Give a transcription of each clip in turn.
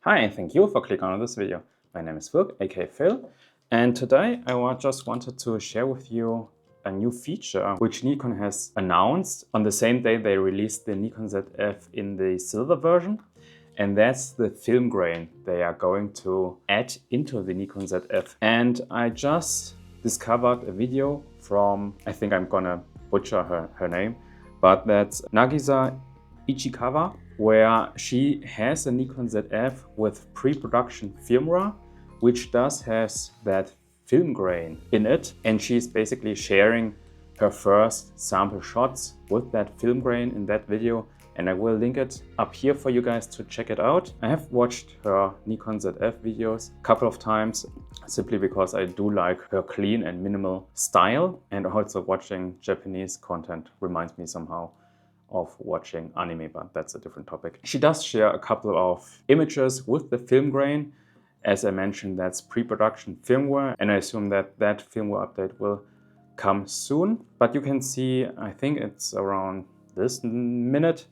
Hi, and thank you for clicking on this video. My name is Phil, aka Phil, and today I just wanted to share with you a new feature which Nikon has announced on the same day they released the Nikon ZF in the silver version, and that's the film grain they are going to add into the Nikon ZF. And I just discovered a video from, I think I'm gonna butcher her name, but that's Nagisa Ichikawa, where she has a Nikon ZF with pre-production firmware, which does has that film grain in it. And she's basically sharing her first sample shots with that film grain in that video. And I will link it up here for you guys to check it out. I have watched her Nikon ZF videos a couple of times, simply because I do like her clean and minimal style. And also watching Japanese content reminds me somehow of watching anime, but that's a different topic. She does share a couple of images with the film grain. As I mentioned, that's pre-production firmware, and I assume that that firmware update will come soon. But you can see, I think it's around this minute,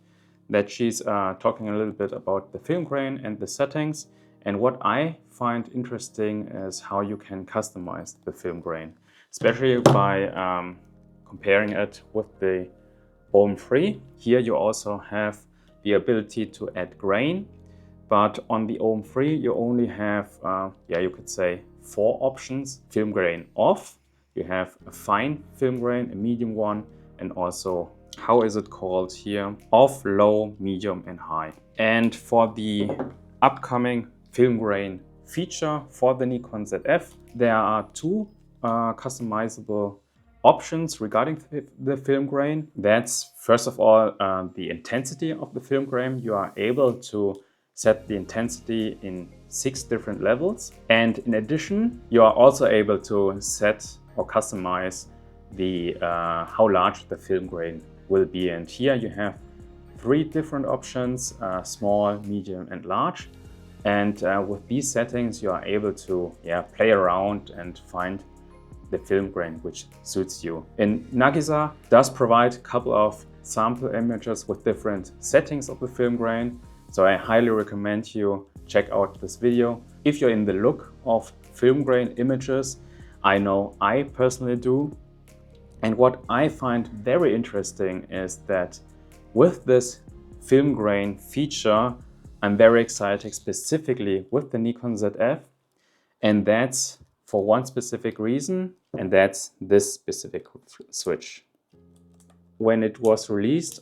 that she's talking a little bit about the film grain and the settings. And what I find interesting is how you can customize the film grain, especially by comparing it with the OM3. Here you also have the ability to add grain, but on the OM3 you only have, you could say 4 options. Film grain off, you have a fine film grain, a medium one, and also, how is it called here? Off, low, medium, and high. And for the upcoming film grain feature for the Nikon ZF, there are 2 customizable options regarding the film grain. That's first of all the intensity of the film grain. You are able to set the intensity in 6 different levels, and in addition you are also able to set or customize the how large the film grain will be. And here you have 3 different options: small, medium, and large. And with these settings you are able to play around and find the film grain which suits you. And Nagisa does provide a couple of sample images with different settings of the film grain, so I highly recommend you check out this video if you're in the look of film grain images. I know I personally do. And what I find very interesting is that with this film grain feature, I'm very excited specifically with the Nikon ZF, and that's for one specific reason, and that's this specific switch. When it was released,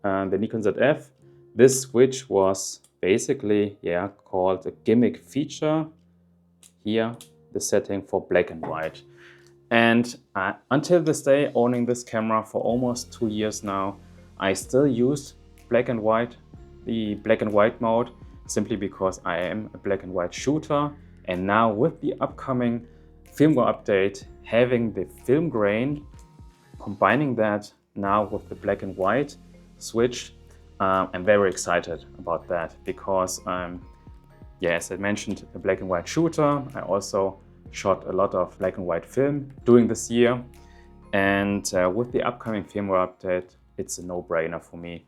the Nikon ZF, this switch was basically called a gimmick feature. Here, the setting for black and white. And until this day, owning this camera for almost 2 years now, I still use black and white, the black and white mode, simply because I am a black and white shooter. And now with the upcoming firmware update, having the film grain, combining that now with the black and white switch, I'm very excited about that because as I mentioned, a black and white shooter. I also shot a lot of black and white film during this year. And with the upcoming firmware update, it's a no-brainer for me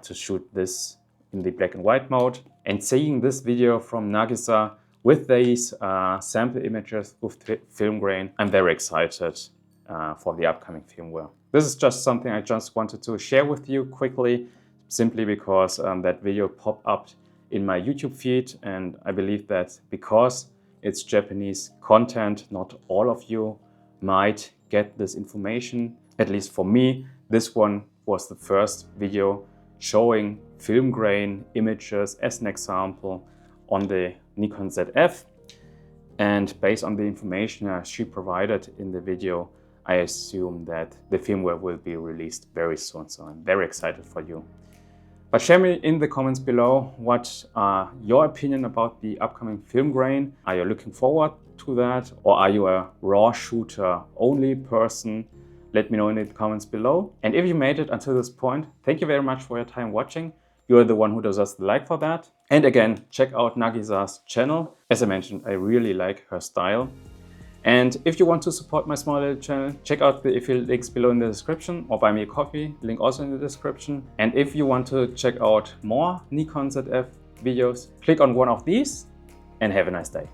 to shoot this in the black and white mode. And seeing this video from Nagisa with these sample images with film grain, I'm very excited for the upcoming firmware. This is just something I just wanted to share with you quickly, simply because that video popped up in my YouTube feed, and I believe that because it's Japanese content, not all of you might get this information. At least for me, this one was the first video showing film grain images as an example on the Nikon ZF, and based on the information she provided in the video, I assume that the firmware will be released very soon, so I'm very excited for you. But share me in the comments below what are your opinion about the upcoming film grain. Are you looking forward to that, or are you a raw shooter only person? Let me know in the comments below. And if you made it until this point, thank you very much for your time watching. You're the one who deserves the like for that. And again, check out Nagisa's channel. As I mentioned, I really like her style. And if you want to support my small little channel, check out the affiliate links below in the description, or buy me a coffee, link also in the description. And if you want to check out more Nikon ZF videos, click on one of these and have a nice day.